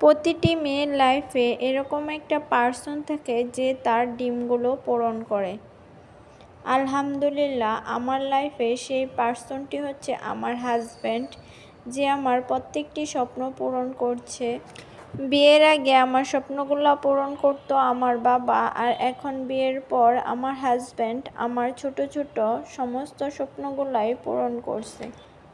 প্রতিটি মেয়ের লাইফে এরকম একটা পার্সন থাকে যে তার ডিমগুলো পূরণ করে। আলহামদুলিল্লাহ, আমার লাইফে সেই পার্সনটি হচ্ছে আমার হাজব্যান্ড, যে আমার প্রত্যেকটি স্বপ্ন পূরণ করছে। বিয়ের আগে আমার স্বপ্নগুলো পূরণ করতো আমার বাবা, আর এখন বিয়ের পর আমার হাজব্যান্ড আমার ছোট ছোট সমস্ত স্বপ্নগুলাই পূরণ করছে।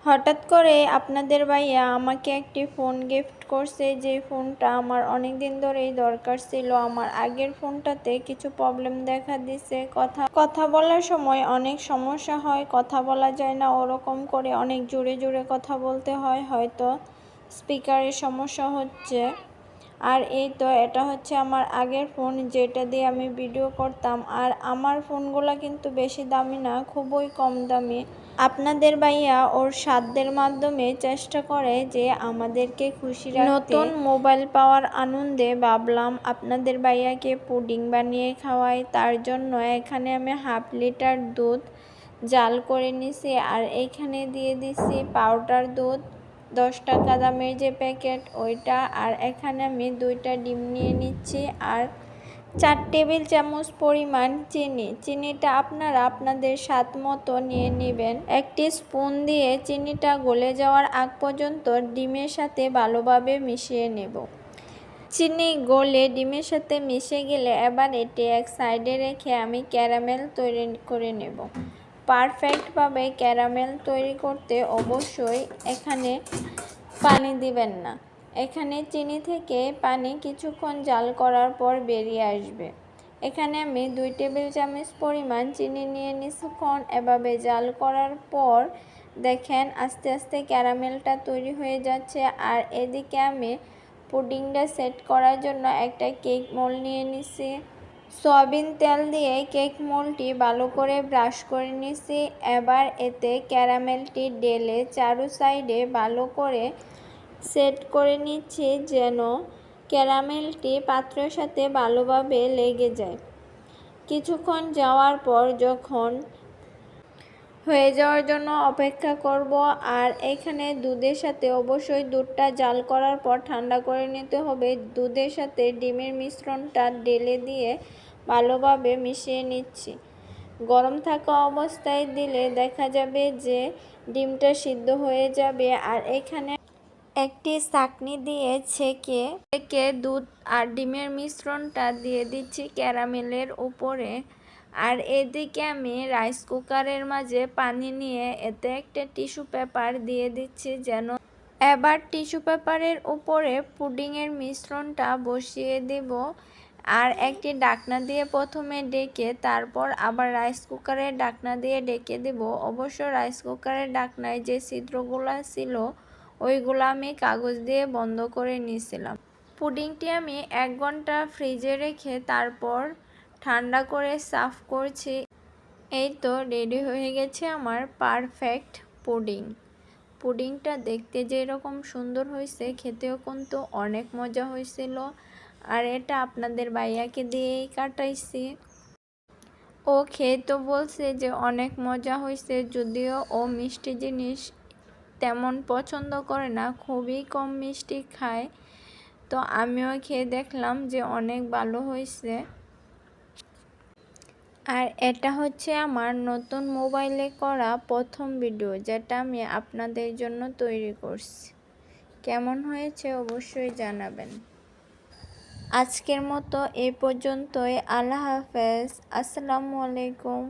হঠাৎ করে আপনাদের ভাইয়া আমাকে একটি ফোন গিফট করছে, যে ফোনটা আমার অনেক দিন ধরেই দরকার ছিল। আমার আগের ফোনটাতে কিছু প্রবলেম দেখা দিছে, কথা বলার সময় অনেক সমস্যা হয়, কথা বলা যায় না, ওরকম করে অনেক জোরে জোরে কথা বলতে হয়, হয়তো স্পিকারের সমস্যা হচ্ছে। আর এই তো এটা হচ্ছে আমার আগের ফোন, যেটা দিয়ে আমি ভিডিও করতাম। আর আমার ফোনগুলো কিন্তু বেশি দামি না, খুবই কম দামি। আপনাদের ভাইয়া ওর সাধ্যের মাধ্যমে চেষ্টা করে যে আমাদেরকে খুশি রাখতে। নতুন মোবাইল পাওয়ার আনন্দে ভাবলাম আপনাদের ভাইয়াকে পুডিং বানিয়ে খাওয়াই। তার জন্য এখানে আমি 1/2 লিটার দুধ জাল করে নিছি, আর এখানে দিয়ে দিছি পাউডার দুধ 10 টাকা দামের যে প্যাকেট ওইটা। আর এখানে আমি 2টা ডিম নিয়ে নিচ্ছি, আর 4 টেবিল চামচ পরিমাণ চিনিটা আপনারা আপনাদের স্বাদ মতো নিয়ে নেবেন। একটি স্পুন দিয়ে চিনিটা গলে যাওয়ার আগ পর্যন্ত ডিমের সাথে ভালোভাবে মিশিয়ে নেব। চিনি গলে ডিমের সাথে মিশে গেলে এবার এটি এক সাইডে রেখে আমি ক্যারামেল তৈরি করে নেব। পারফেক্টভাবে ক্যারামেল তৈরি করতে অবশ্যই এখানে পানি দিবেন না। এখানে চিনি থেকে পানি কিছুক্ষণ জাল করার পর বেরিয়ে আসবে। এখানে আমি 2 টেবিল চামচ পরিমাণ চিনি নিয়ে কিছুক্ষণ এভাবে জাল করার পর দেখেন আস্তে আস্তে ক্যারামেলটা তৈরি হয়ে যাচ্ছে। আর এদিকে আমি পুডিংটা সেট করার জন্য একটা কেক মোল্ড নিয়ে নিছি। সয়াবিন তেল দিয়ে কেক মোল্ডটি ভালো করে ব্রাশ করে নিছি। এবার এতে ক্যারামেলটি ঢেলে চারু সাইডে ভালো করে সেট করে নিচ্ছি, যেন ক্যারামেলটি পাত্রের সাথে ভালোভাবে লেগে যায়। কিছুক্ষণ যাওয়ার পর যখন হয়ে যাওয়ার জন্য অপেক্ষা করব। আর এখানে দুধের সাথে অবশ্যই দুধটা জাল করার পর ঠান্ডা করে নিতে হবে। দুধের সাথে ডিমের মিশ্রণটা ঢেলে দিয়ে ভালোভাবে মিশিয়ে নিচ্ছি। গরম থাকা অবস্থায় দিলে দেখা যাবে যে ডিমটা সিদ্ধ হয়ে যাবে। আর এখানে একটি ছাঁকনি দিয়ে ছেঁকে দুধ আর ডিমের মিশ্রণটা দিয়ে দিচ্ছি ক্যারামেলের উপরে। আর এদিকে আমি রাইস কুকারের মাঝে পানি নিয়ে এতে একটা টিস্যু পেপার দিয়ে দিচ্ছি, যেন এবার টিস্যু পেপারের উপরে পুডিংয়ের মিশ্রণটা বসিয়ে দেব। আর একটি ঢাকনা দিয়ে প্রথমে ডেকে তারপর আবার রাইস কুকারের ঢাকনা দিয়ে ডেকে দেব। অবশ্য রাইস কুকারের ঢাকনায় যে ছিদ্রগুলো ছিল ওইগুলো আমি কাগজ দিয়ে বন্ধ করে নিয়েছিলাম। পুডিংটি আমি 1 ঘন্টা ফ্রিজে রেখে তারপর ঠান্ডা করে সার্ভ করছি। এই তো রেডি হয়ে গেছে আমার পারফেক্ট পুডিংটা দেখতে যেরকম সুন্দর হয়েছে, খেতেও কিন্তু অনেক মজা হয়েছিল। আর এটা আপনাদের ভাইয়াকে দিয়েই কাটাইছি। ও খেয়ে তো বলছে যে অনেক মজা হয়েছে, যদিও ও মিষ্টি জিনিস তেমন পছন্দ করে না, খুবই কম মিষ্টি খায়। তো আমিও খেয়ে দেখলাম যে অনেক ভালো হয়েছে। আর এটা হচ্ছে আমার নতুন মোবাইলে করা প্রথম ভিডিও, যেটা আমি আপনাদের জন্য তৈরি করছি। কেমন হয়েছে অবশ্যই জানাবেন। আজকের মতো এই পর্যন্তই। আল্লাহ হাফেজ। আসসালামু আলাইকুম।